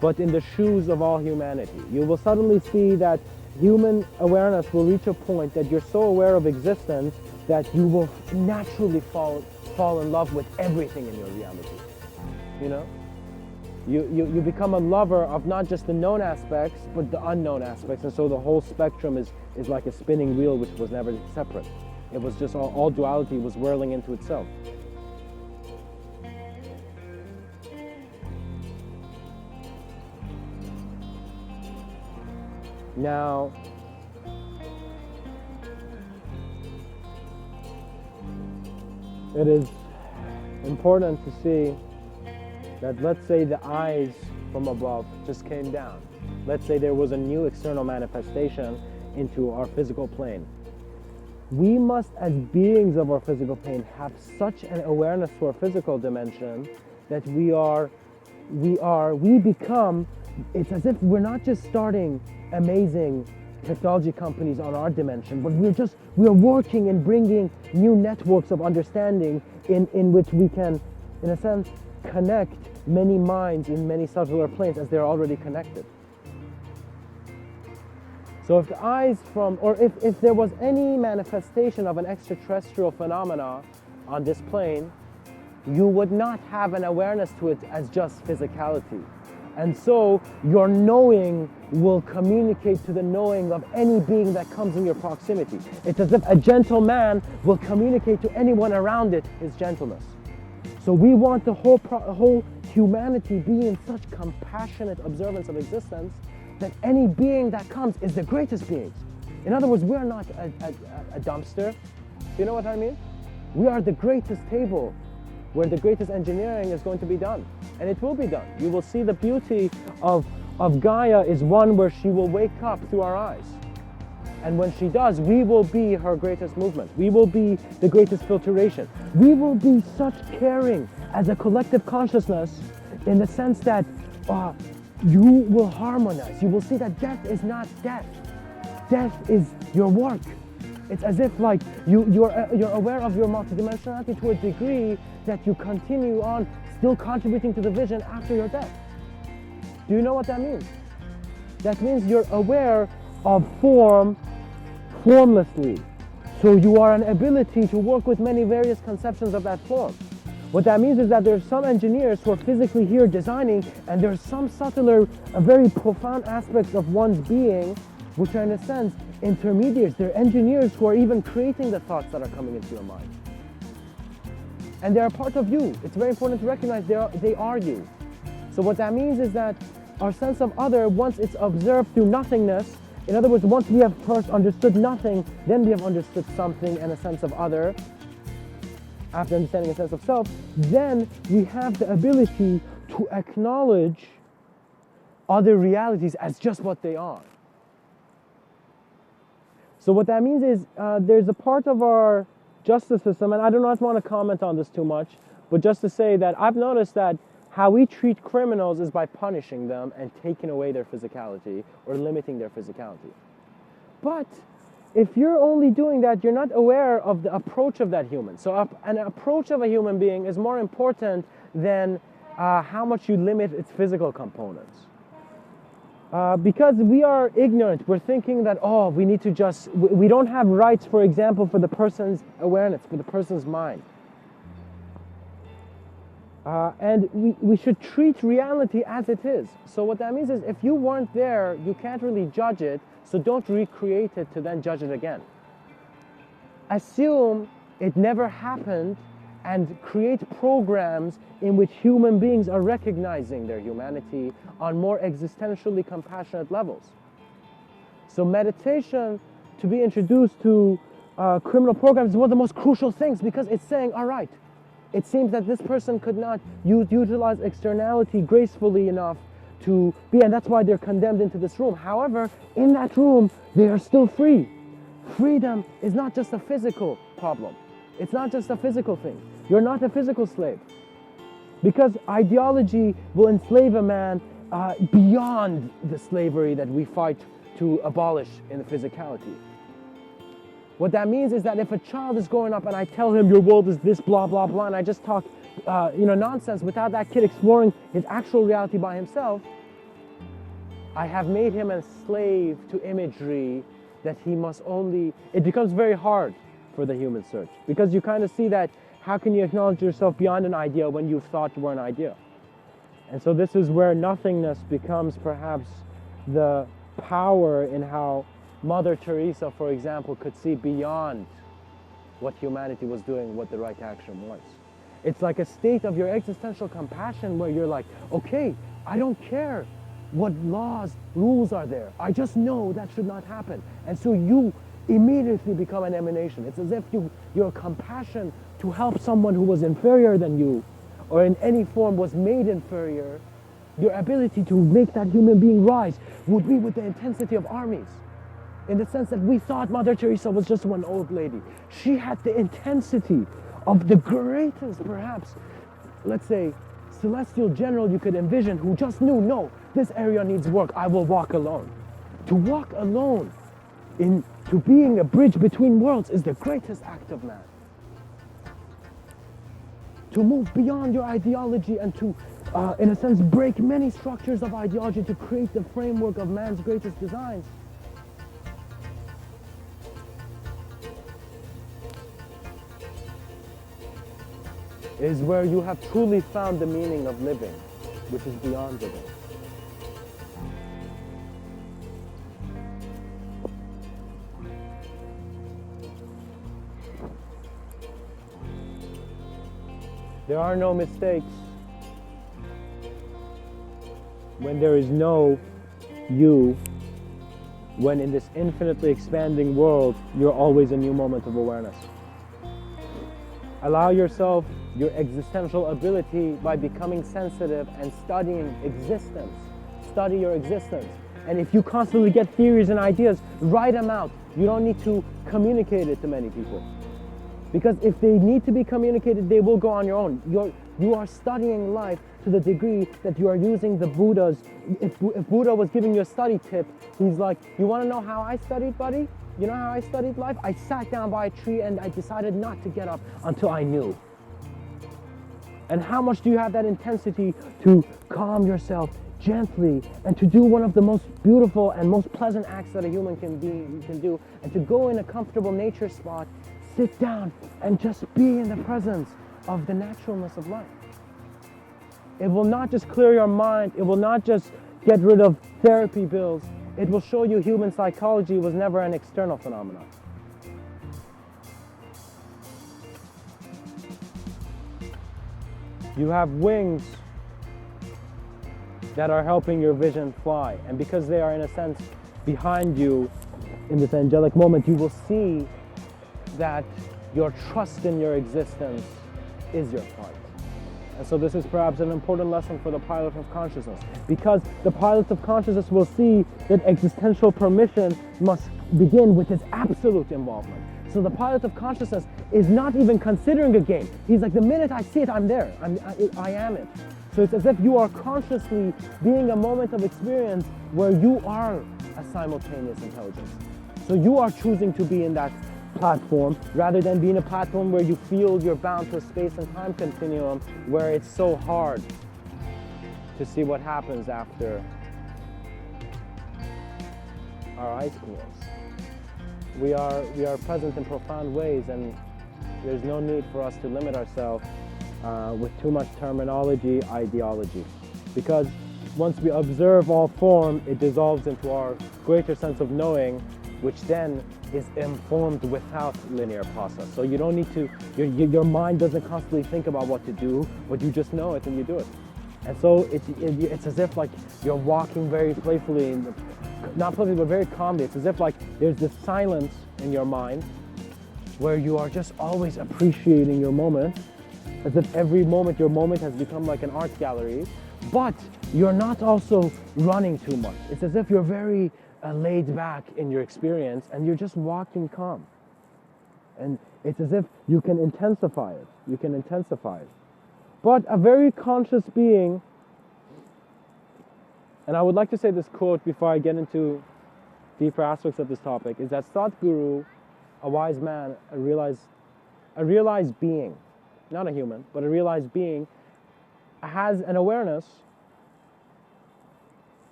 Speaker 1: but in the shoes of all humanity. You will suddenly see that human awareness will reach a point that you're so aware of existence that you will naturally fall in love with everything in your reality. You know? You become a lover of not just the known aspects, but the unknown aspects. And so the whole spectrum is like a spinning wheel which was never separate. It was just all duality was whirling into itself. Now, it is important to see that, let's say the eyes from above just came down. Let's say there was a new external manifestation into our physical plane. We must, as beings of our physical plane, have such an awareness to our physical dimension that we become, it's as if we're not just starting amazing technology companies on our dimension, but we're working and bringing new networks of understanding in which we can, in a sense, connect many minds in many cellular planes as they're already connected. So if the eyes if there was any manifestation of an extraterrestrial phenomena on this plane, you would not have an awareness to it as just physicality. And so your knowing will communicate to the knowing of any being that comes in your proximity. It's as if a gentle man will communicate to anyone around it his gentleness. So we want the whole humanity be in such compassionate observance of existence that any being that comes is the greatest being. In other words, we are not a dumpster. You know what I mean? We are the greatest table where the greatest engineering is going to be done. And it will be done. You will see the beauty of Gaia is one where she will wake up through our eyes. And when she does, we will be her greatest movement. We will be the greatest filtration. We will be such caring as a collective consciousness in the sense that you will harmonize. You will see that death is not death. Death is your work. It's as if like you're aware of your multidimensionality to a degree that you continue on still contributing to the vision after your death. Do you know what that means? That means you're aware of form formlessly. So you are an ability to work with many various conceptions of that form. What that means is that there's some engineers who are physically here designing, and there's some subtler, very profound aspects of one's being, which are in a sense intermediaries. They're engineers who are even creating the thoughts that are coming into your mind. And they're a part of you. It's very important to recognize they are you. So what that means is that our sense of other, once it's observed through nothingness, in other words, once we have first understood nothing, then we have understood something and a sense of other. After understanding a sense of self, then we have the ability to acknowledge other realities as just what they are. So what that means is there's a part of our justice system, and I do not want to comment on this too much, but just to say that I've noticed that how we treat criminals is by punishing them and taking away their physicality or limiting their physicality. But if you're only doing that, you're not aware of the approach of that human. So an approach of a human being is more important than how much you limit its physical components. Because we are ignorant, we're thinking that, oh, we need to just, we don't have rights, for example, for the person's awareness, for the person's mind. And we should treat reality as it is. So what that means is if you weren't there, you can't really judge it, so don't recreate it to then judge it again. Assume it never happened and create programs in which human beings are recognizing their humanity on more existentially compassionate levels. So meditation, to be introduced to criminal programs, is one of the most crucial things, because it's saying, all right, it seems that this person could not utilize externality gracefully enough to be, and that's why they're condemned into this room. However, in that room, they are still free. Freedom is not just a physical problem. It's not just a physical thing. You're not a physical slave. Because ideology will enslave a man beyond the slavery that we fight to abolish in the physicality. What that means is that if a child is growing up and I tell him your world is this, blah, blah, blah, and I just talk nonsense without that kid exploring his actual reality by himself, I have made him a slave to imagery that he must only, it becomes very hard for the human search, because you kind of see that how can you acknowledge yourself beyond an idea when you've thought you were an idea? And so this is where nothingness becomes perhaps the power in how Mother Teresa, for example, could see beyond what humanity was doing, what the right action was. It's like a state of your existential compassion where you're like, okay, I don't care what laws, rules are there. I just know that should not happen. And so you immediately become an emanation. It's as if your compassion to help someone who was inferior than you, or in any form was made inferior, your ability to make that human being rise would be with the intensity of armies. In the sense that we thought Mother Teresa was just one old lady. She had the intensity of the greatest, perhaps, let's say, celestial general you could envision, who just knew, no, this area needs work, I will walk alone. To walk alone to being a bridge between worlds is the greatest act of man. To move beyond your ideology and to, in a sense, break many structures of ideology to create the framework of man's greatest designs. Is where you have truly found the meaning of living, which is beyond living. There are no mistakes when there is no you, when in this infinitely expanding world, you're always a new moment of awareness. Allow yourself your existential ability by becoming sensitive and studying existence. Study your existence. And if you constantly get theories and ideas, write them out. You don't need to communicate it to many people. Because if they need to be communicated, they will go on your own. You are studying life to the degree that you are using the Buddha's. If Buddha was giving you a study tip, he's like, you want to know how I studied, buddy? You know how I studied life? I sat down by a tree and I decided not to get up until I knew. And how much do you have that intensity to calm yourself gently and to do one of the most beautiful and most pleasant acts that a human can do, and to go in a comfortable nature spot, sit down and just be in the presence of the naturalness of life. It will not just clear your mind, it will not just get rid of therapy bills, it will show you human psychology was never an external phenomenon. You have wings that are helping your vision fly. And because they are, in a sense, behind you in this angelic moment, you will see that your trust in your existence is your flight. And so this is perhaps an important lesson for the pilot of consciousness, because the pilot of consciousness will see that existential permission must begin with his absolute involvement. So the pilot of consciousness is not even considering a game. He's like, the minute I see it, I'm there. I am it. So it's as if you are consciously being a moment of experience where you are a simultaneous intelligence. So you are choosing to be in that platform rather than being a platform where you feel you're bound to a space and time continuum where it's so hard to see what happens after our eyes close. We are present in profound ways, and there's no need for us to limit ourselves with too much terminology, ideology. Because once we observe all form, it dissolves into our greater sense of knowing, which then is informed without linear process. So you don't need to, your mind doesn't constantly think about what to do, but you just know it and you do it. And so it's as if like you're walking very playfully, not playfully, but very calmly. It's as if like there's this silence in your mind where you are just always appreciating your moment, as if every moment, your moment has become like an art gallery, but you're not also running too much. It's as if you're very laid back in your experience and you're just walking calm. And it's as if you can intensify it. You can intensify it. But a very conscious being, and I would like to say this quote before I get into deeper aspects of this topic, is that Sadhguru, a wise man, a realized being, not a human, but a realized being, has an awareness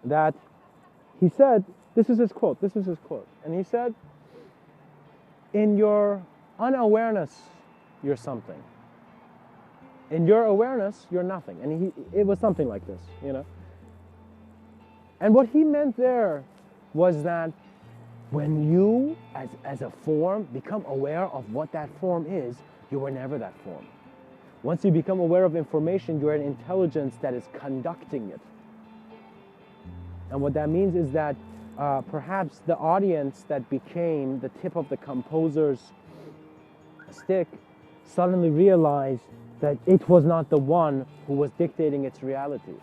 Speaker 1: that he said, this is his quote, and he said, in your unawareness, you're something. In your awareness, you're nothing. And it was something like this, you know. And what he meant there was that when you, as a form, become aware of what that form is, you were never that form. Once you become aware of information, you're an intelligence that is conducting it. And what that means is that perhaps the audience that became the tip of the composer's stick suddenly realized that it was not the one who was dictating its reality,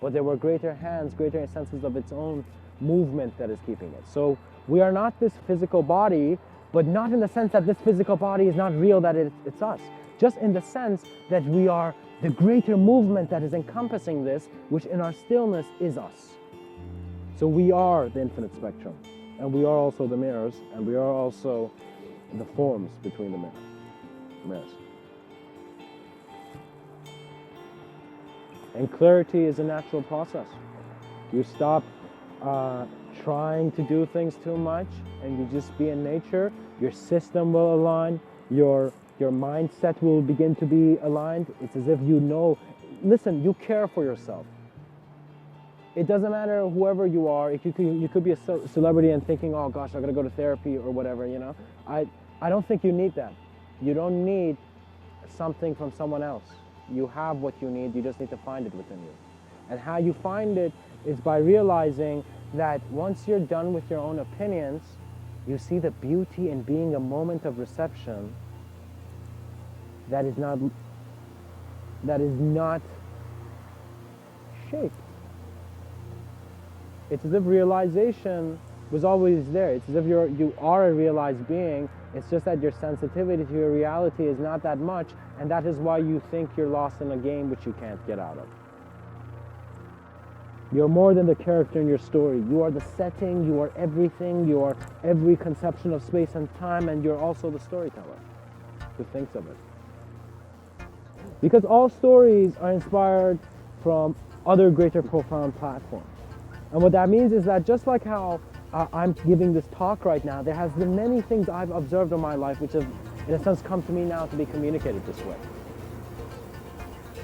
Speaker 1: but there were greater hands, greater senses of its own movement that is keeping it. So we are not this physical body, but not in the sense that this physical body is not real, that it's us. Just in the sense that we are the greater movement that is encompassing this, which in our stillness is us. So we are the infinite spectrum, and we are also the mirrors, and we are also the forms between the mirrors. And clarity is a natural process. You stop trying to do things too much, and you just be in nature. Your system will align. Your mindset will begin to be aligned. It's as if you know. Listen, you care for yourself. It doesn't matter whoever you are. If you could be a celebrity and thinking, oh gosh, I gotta go to therapy or whatever. You know, I don't think you need that. You don't need something from someone else. You have what you need, you just need to find it within you. And how you find it is by realizing that once you're done with your own opinions, you see the beauty in being a moment of reception that is not shaped. It's as if realization was always there. It's as if you are a realized being. It's just that your sensitivity to your reality is not that much, and that is why you think you're lost in a game which you can't get out of. You're more than the character in your story. You are the setting, you are everything, you are every conception of space and time, and you're also the storyteller who thinks of it. Because all stories are inspired from other greater profound platforms. And what that means is that just like how I'm giving this talk right now, there has been many things I've observed in my life which have, in a sense, come to me now to be communicated this way.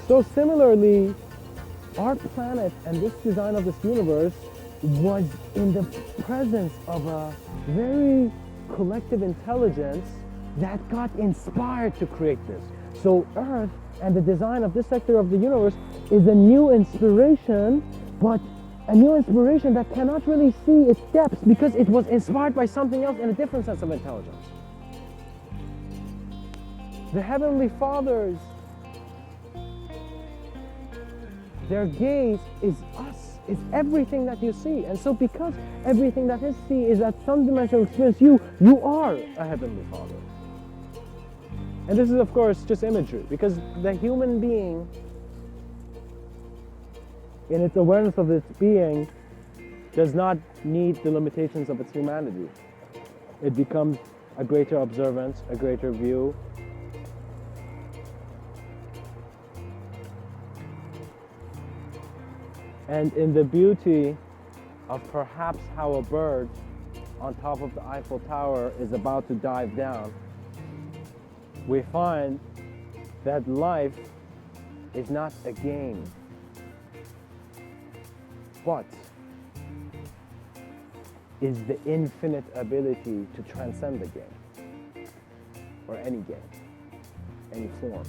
Speaker 1: So similarly, our planet and this design of this universe was in the presence of a very collective intelligence that got inspired to create this. So Earth and the design of this sector of the universe is a new inspiration, but a new inspiration that cannot really see its depths because it was inspired by something else in a different sense of intelligence. The Heavenly Fathers, their gaze is us, is everything that you see. And so because everything that is see is at some dimensional experience, you are a Heavenly Father. And this is, of course, just imagery, because the human being, in its awareness of its being, does not need the limitations of its humanity. It becomes a greater observance, a greater view. And in the beauty of perhaps how a bird on top of the Eiffel Tower is about to dive down, we find that life is not a game, but is the infinite ability to transcend the game, or any game, any form.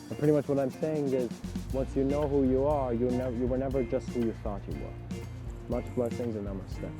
Speaker 1: And pretty much what I'm saying is, once you know who you are, you were never just who you thought you were. Much blessings and namaste.